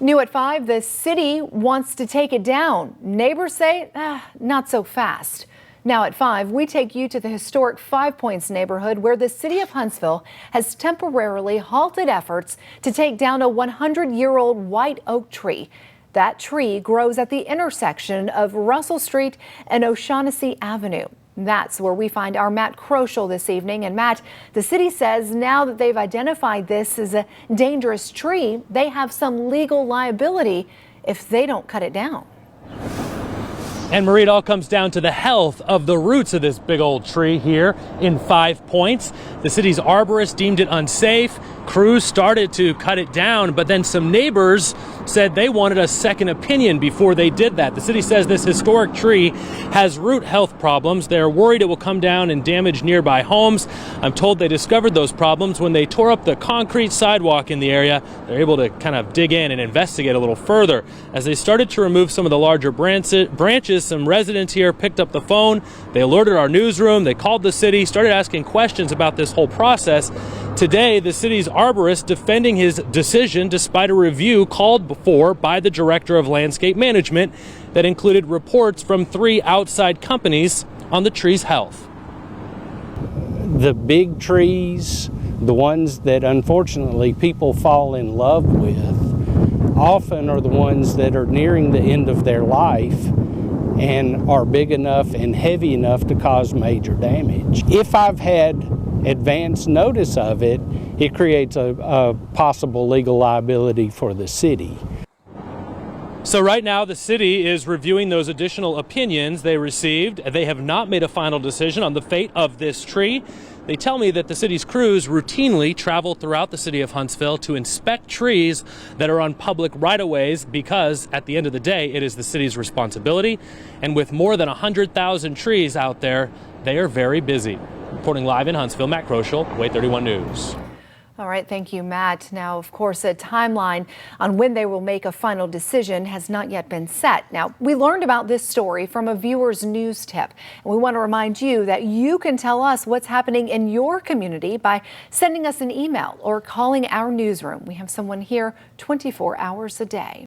New at 5, the city wants to take it down. Neighbors say, not so fast. Now at 5, we take you to the historic Five Points neighborhood where the city of Huntsville has temporarily halted efforts to take down a 100-year-old white oak tree. That tree grows at the intersection of Russell Street and O'Shaughnessy Avenue. That's where we find our Matt Kroschel this evening. And Matt, the city says now that they've identified this as a dangerous tree, they have some legal liability if they don't cut it down. And Marie, it all comes down to the health of the roots of this big old tree here in Five Points. The city's arborist deemed it unsafe. Crews started to cut it down, but then some neighbors said they wanted a second opinion before they did that. The city says this historic tree has root health problems. They're worried it will come down and damage nearby homes. I'm told they discovered those problems when they tore up the concrete sidewalk in the area. They're able to kind of dig in and investigate a little further. As they started to remove some of the larger branches, some residents here picked up the phone. They alerted our newsroom. They called the city, started asking questions about this whole process. Today, the city's arborist defending his decision despite a review called for by the director of landscape management that included reports from 3 outside companies on the tree's health. The big trees, the ones that unfortunately people fall in love with, often are the ones that are nearing the end of their life and are big enough and heavy enough to cause major damage. If I've had advance notice of it, it creates a possible legal liability for the city. So right now the city is reviewing those additional opinions they received. They have not made a final decision on the fate of this tree. They tell me that the city's crews routinely travel throughout the city of Huntsville to inspect trees that are on public right-of-ways because at the end of the day, it is the city's responsibility. And with more than 100,000 trees out there, they are very busy. Reporting live in Huntsville, Matt Kroschel, WAAY 31 News. All right, thank you, Matt. Now, of course, a timeline on when they will make a final decision has not yet been set. Now, we learned about this story from a viewer's news tip, and we want to remind you that you can tell us what's happening in your community by sending us an email or calling our newsroom. We have someone here 24 hours a day.